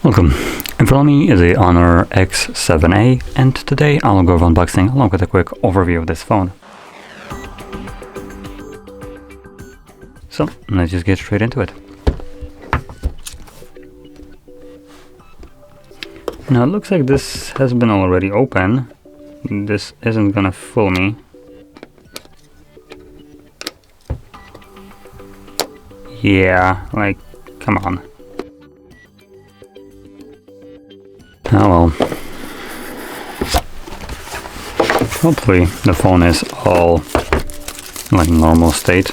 Welcome. In front of me is a HONOR X7A, and today I'll go over unboxing along with a quick overview of this phone. So let's just get straight into it. Now it looks like this has been already open. This isn't gonna fool me. Yeah, like, come on. Oh well. Hopefully the phone is all like normal state.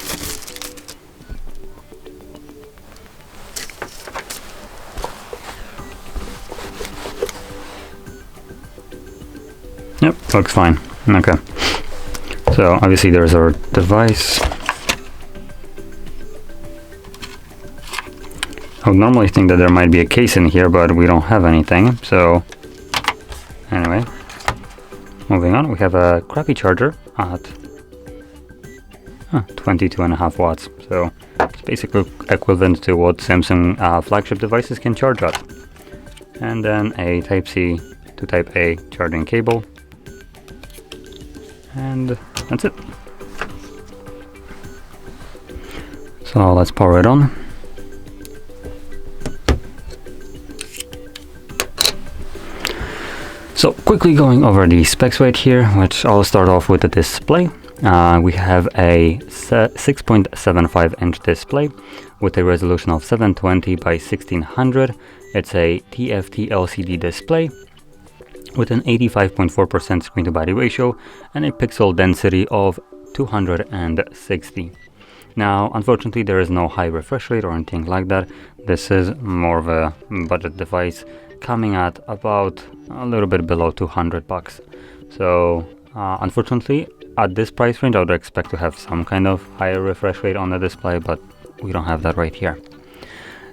Yep, looks fine. Okay. So obviously there's our device. I would normally think that there might be a case in here, but we don't have anything. So anyway, moving on, we have a crappy charger at 22.5 watts. So it's basically equivalent to what Samsung flagship devices can charge at. And then a Type-C to Type-A charging cable. And that's it. So let's power it on. So quickly going over the specs right here, which I'll start off with the display. We have a 6.75 inch display with a resolution of 720 by 1600. It's a TFT LCD display with an 85.4% screen to body ratio and a pixel density of 260. Now, unfortunately, there is no high refresh rate or anything like that. This is more of a budget device, coming at about a little bit below 200 bucks. So unfortunately, at this price range, I would expect to have some kind of higher refresh rate on the display, but we don't have that right here.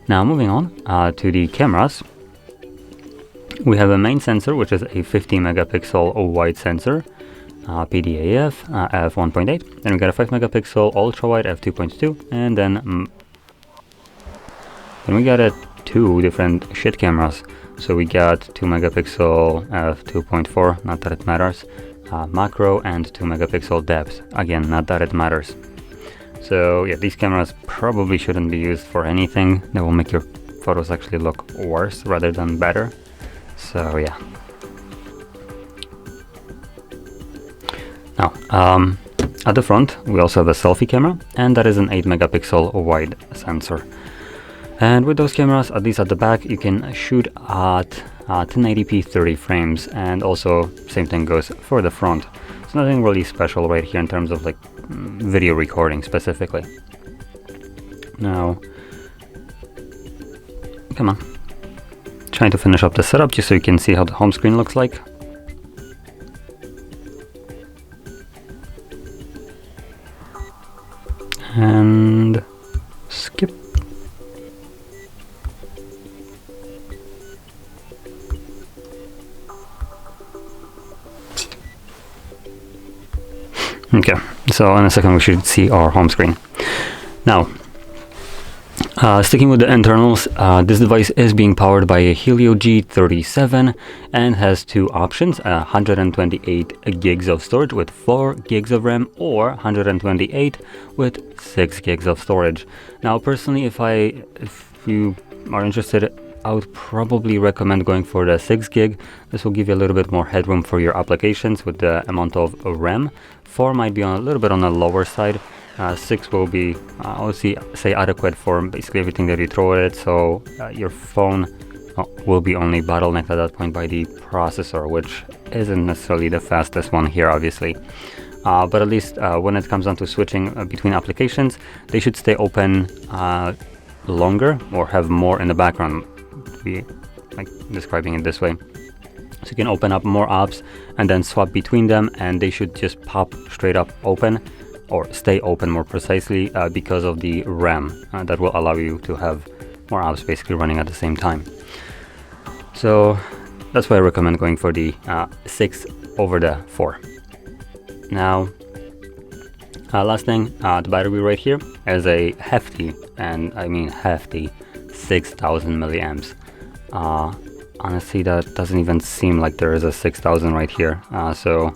Now moving on to the cameras. We have a main sensor, which is a 50 megapixel wide sensor, PDAF f1.8. Then we got a 5 megapixel ultra wide f2.2, and then we got two different shit cameras. So we got 2 megapixel f2.4, not that it matters, macro, and 2 megapixel depth, again, not that it matters. So yeah, these cameras probably shouldn't be used for anything that will make your photos actually look worse rather than better. So yeah. Now, at the front, we also have a selfie camera, and that is an 8 megapixel wide sensor. And with those cameras, at least at the back, you can shoot at 1080p 30 frames, and also same thing goes for the front. It's nothing really special right here in terms of like video recording specifically. Now, come on. Trying to finish up the setup just so you can see how the home screen looks like. And skip. Okay, so in a second we should see our home screen. Now, sticking with the internals, this device is being powered by a Helio G37 and has two options, 128 gigs of storage with 4 gigs of RAM, or 128 with 6 gigs of storage. Now personally, if you are interested, I would probably recommend going for the 6 gig. This will give you a little bit more headroom for your applications with the amount of RAM. 4 might be a little bit on the lower side. 6 will be, I would say adequate for basically everything that you throw at it. So your phone will be only bottlenecked at that point by the processor, which isn't necessarily the fastest one here, obviously. But at least when it comes down to switching between applications, they should stay open longer or have more in the background. Be like describing it this way. So you can open up more apps and then swap between them, and they should just pop straight up open, or stay open more precisely, because of the RAM that will allow you to have more apps basically running at the same time. So that's why I recommend going for the 6 over the 4. Now, last thing, the battery right here is a hefty, and I mean hefty, 6,000 milliamps. Honestly, that doesn't even seem like there is a 6000 right here. So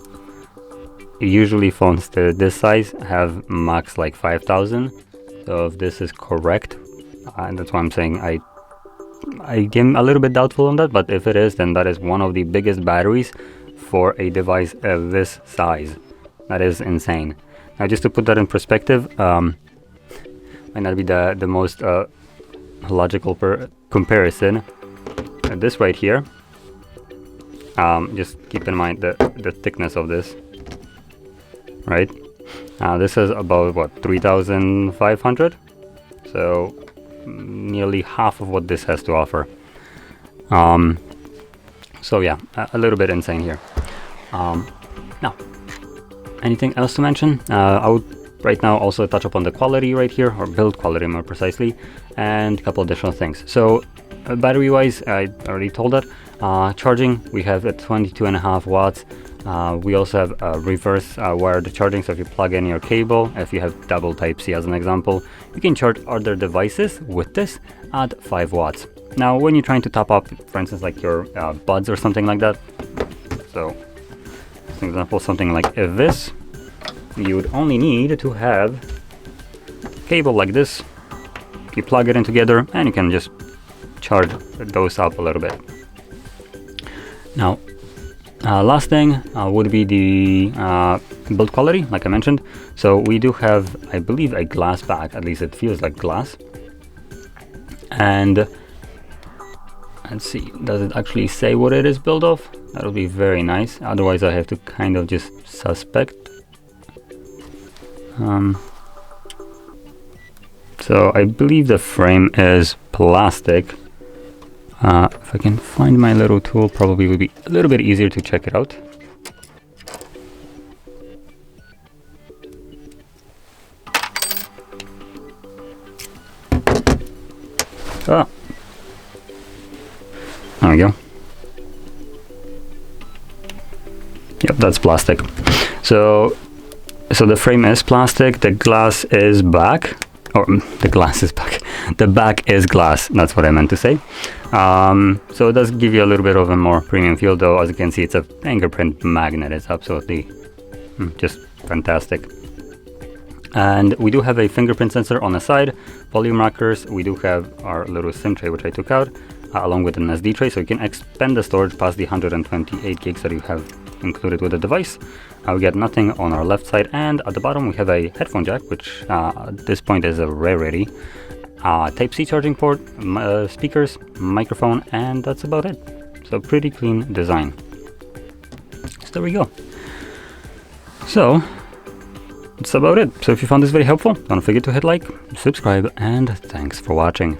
usually phones this size have max like 5000. So if this is correct, and that's why I'm saying I am a little bit doubtful on that, but if it is, then that is one of the biggest batteries for a device of this size. That is insane. Now, just to put that in perspective, might not be the most logical comparison. This right here, just keep in mind the thickness of this, right? This is about what, 3500, so nearly half of what this has to offer. So yeah, a little bit insane here. Now, anything else to mention? I would right now also touch upon the quality right here, or build quality more precisely, and a couple additional things. So battery wise, I already told that. Charging, we have at 22.5 watts. We also have reverse wired charging, so if you plug in your cable, if you have double type C as an example, you can charge other devices with this at 5 watts. Now when you're trying to top up, for instance, like your buds or something like that, so for example, something like this, you would only need to have cable like this. You plug it in together and you can just charge those up a little bit. Now, last thing would be the build quality, like I mentioned. So we do have, I believe, a glass back, at least it feels like glass. And let's see, does it actually say what it is built of? That would be very nice. Otherwise, I have to kind of just suspect. So I believe the frame is plastic. If I can find my little tool, probably would be a little bit easier to check it out. There we go. Yep, that's plastic. So the frame is plastic, the glass is black, or the glass is back. The back is glass, that's what I meant to say. So it does give you a little bit of a more premium feel, though. As you can see, it's a fingerprint magnet. It's absolutely just fantastic. And we do have a fingerprint sensor on the side, volume rockers. We do have our little SIM tray, which I took out, along with an SD tray, so you can expand the storage past the 128 gigs that you have included with the device. We get nothing on our left side, and at the bottom we have a headphone jack, which at this point is a rarity. Type-C charging port, speakers, microphone, and that's about it. So pretty clean design. So there we go. So that's about it. So if you found this very helpful, don't forget to hit like, subscribe, and thanks for watching.